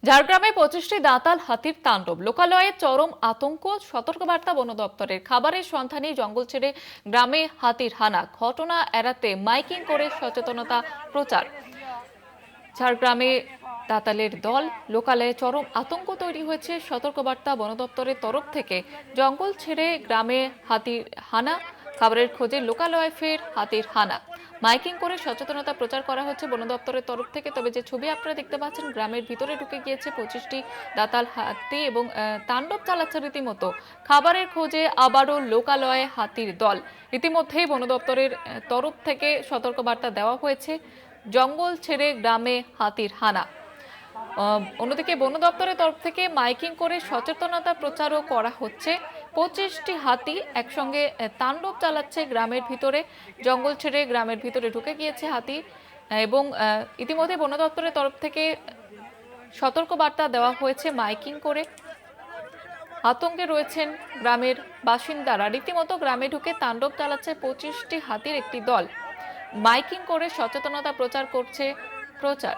ঝাড়গ্রামে 25টি দাঁতাল হাতির তাণ্ডব, লোকালয়ে চরম আতঙ্ক। সতর্কবার্তা বন দপ্তরের। খাবারের সন্ধানে জঙ্গল ছেড়ে গ্রামে হাতির হানা, ঘটনা এড়াতে মাইকিং করে সচেতনতা প্রচার। ঝাড়গ্রামে দাঁতালের দল, লোকালয়ে চরম আতঙ্ক তৈরি হয়েছে। সতর্কবার্তা বন দপ্তরের তরফ থেকে। জঙ্গল ছেড়ে গ্রামে হাতির হানা, খাবারের খোঁজে লোকালয়ে ফের হাতির হানা, মাইকিং করে সচেতনতা প্রচার করা হচ্ছে বন দপ্তরের তরফ থেকে। তবে যে ছবি আপনারা দেখতে পাচ্ছেন, গ্রামের ভিতরে ঢুকে গিয়েছে 25টি দাঁতাল হাতি এবং তাণ্ডব চালাচ্ছে রীতিমতো। খাবারের খোঁজে আবারও লোকালয়ে হাতির দল। ইতিমধ্যেই বন দপ্তরের তরফ থেকে সতর্কবার্তা দেওয়া হয়েছে, জঙ্গল ছেড়ে গ্রামে হাতির হানা। অন্যদিকে বন দপ্তরের তরফ থেকে মাইকিং করে সচেতনতা প্রচারও করা হচ্ছে। 25টি হাতি একসঙ্গে তাণ্ডব চালাচ্ছে গ্রামের ভিতরে। জঙ্গল ছেড়ে গ্রামের ভিতরে ঢুকে গিয়েছে হাতি এবং ইতিমধ্যে বন দপ্তরের তরফ থেকে সতর্কবার্তা দেওয়া হয়েছে মাইকিং করে। আতঙ্কে রয়েছেন গ্রামের বাসিন্দারা। রীতিমতো গ্রামে ঢুকে তাণ্ডব চালাচ্ছে 25টি হাতির একটি দল। মাইকিং করে সচেতনতা প্রচার করছে প্রচার।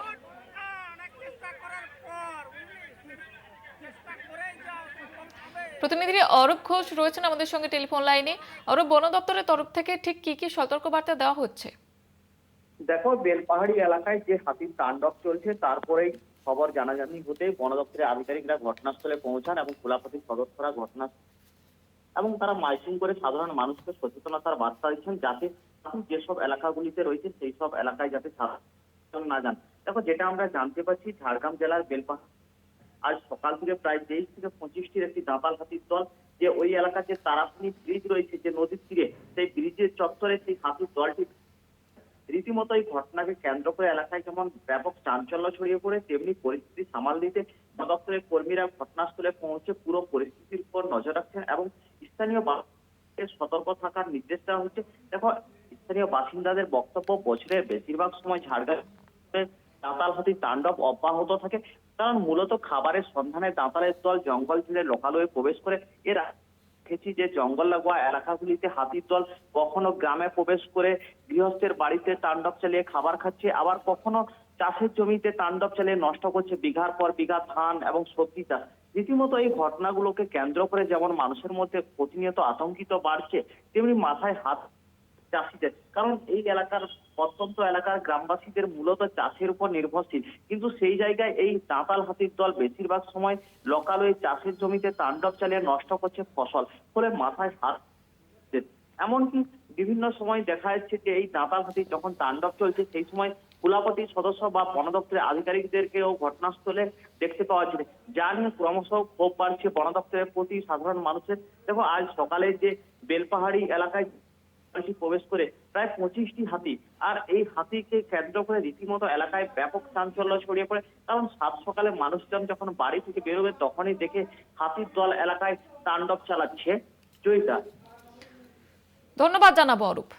প্রতিনিধি অরূপ ঘোষ রয়েছেন আমাদের সঙ্গে টেলিফোন লাইনে। অরূপ, বন দপ্তরের তরফ থেকে ঠিক কি কি সতর্কবার্তা দেওয়া হচ্ছে? দেখো, বেলপাহাড়ি এলাকায় যে হাতির তাণ্ডব চলছে তারপরেই খবর জানাজানি হতে বন দপ্তরের আধিকারিকরা ঘটনাস্থলে পৌঁছান এবং খোলাপথির সদস্যরা ঘটনা এবং তারা মাইকিং করে সাধারণ মানুষকে সচেতনতার বার্তা দিচ্ছেন, যাতে যেসব এলাকাগুলিতে রয়েছে সেই সব এলাকায় যাতে সাধারণ না যান। দেখো, যেটা আমরা জানতে পারছি, ঝাড়গ্রাম জেলার বেলপাহাড়ি আজ সকাল থেকে প্রায় 23 থেকে 25টির একটি দাঁতাল হাতির দল, যে ওই এলাকার যে তারাপুনি ব্রিজ রয়েছে যে নদীর তীরে, সেই ব্রিজের চত্বরে সেই হাতির দলটি রীতিমতো এই ঘটনাকে কেন্দ্র করে এলাকায় যেমন ব্যাপক চাঞ্চল্য ছড়িয়ে পড়ে, তেমনি পরিস্থিতি সামাল দিতে বন দপ্তরের কর্মীরা ঘটনাস্থলে পৌঁছে পুরো পরিস্থিতির উপর নজর রাখছেন এবং স্থানীয় বাসিন্দাদের সতর্ক থাকার নির্দেশ দেওয়া হচ্ছে। দেখো, স্থানীয় বাসিন্দাদের বক্তব্য, বছরের বেশিরভাগ সময় ঝাড়গ্রামে দাঁতাল হাতির তাণ্ডব অব্যাহত থাকে, কারণ মূলত খাবারের সন্ধানে দাঁতালের দল জঙ্গল ছেড়ে লোকালয়ে প্রবেশ করে। এর দেখেছি যে জঙ্গল লাগোয়া এলাকাগুলিতে হাতির দল কখনো গ্রামে প্রবেশ করে গৃহস্থের বাড়িতে তাণ্ডব চালিয়ে খাবার খাচ্ছে, আবার কখনো চাষের জমিতে তাণ্ডব চালিয়ে নষ্ট করছে বিঘার পর বিঘা ধান এবং সবজি চাষ। রীতিমতো এই ঘটনাগুলোকে কেন্দ্র করে যেমন মানুষের মধ্যে প্রতিনিয়ত আতঙ্কিত বাড়ছে, তেমনি মাথায় হাত চাষিদের, কারণ এই এলাকার প্রত্যন্ত এলাকার গ্রামবাসীদের মূলত চাষের উপর নির্ভরশীল, কিন্তু সেই জায়গায় এই দাঁতাল হাতির দল বেশিরভাগ সময় লোকালয়ে চাষের জমিতে তাণ্ডব চালিয়ে নষ্ট করছে ফসল, ফলে মাথায় হাত। এমনকি বিভিন্ন সময় দেখা যাচ্ছে যে এই দাঁতাল হাতি যখন তাণ্ডব চলছে সেই সময় কুলাপতি সদস্য বা বন দপ্তরের আধিকারিকদেরকেও ঘটনাস্থলে দেখতে পাওয়া যায়, যা নিয়ে ক্রমশ ক্ষোভ বাড়ছে বন দপ্তরের প্রতি সাধারণ মানুষের। দেখো, আজ সকালে যে বেলপাহাড়ি এলাকায় প্রবেশ করে প্রায় 25টি হাতি, আর এই হাতিকে কেন্দ্র করে রীতিমতো এলাকায় ব্যাপক চাঞ্চল্য ছড়িয়ে পড়ে, কারণ সাত সকালে মানুষজন যখন বাড়ি থেকে বেরোবে তখনই দেখে হাতির দল এলাকায় তাণ্ডব চালাচ্ছে। জয়িতা, ধন্যবাদ জানাবো অরূপ।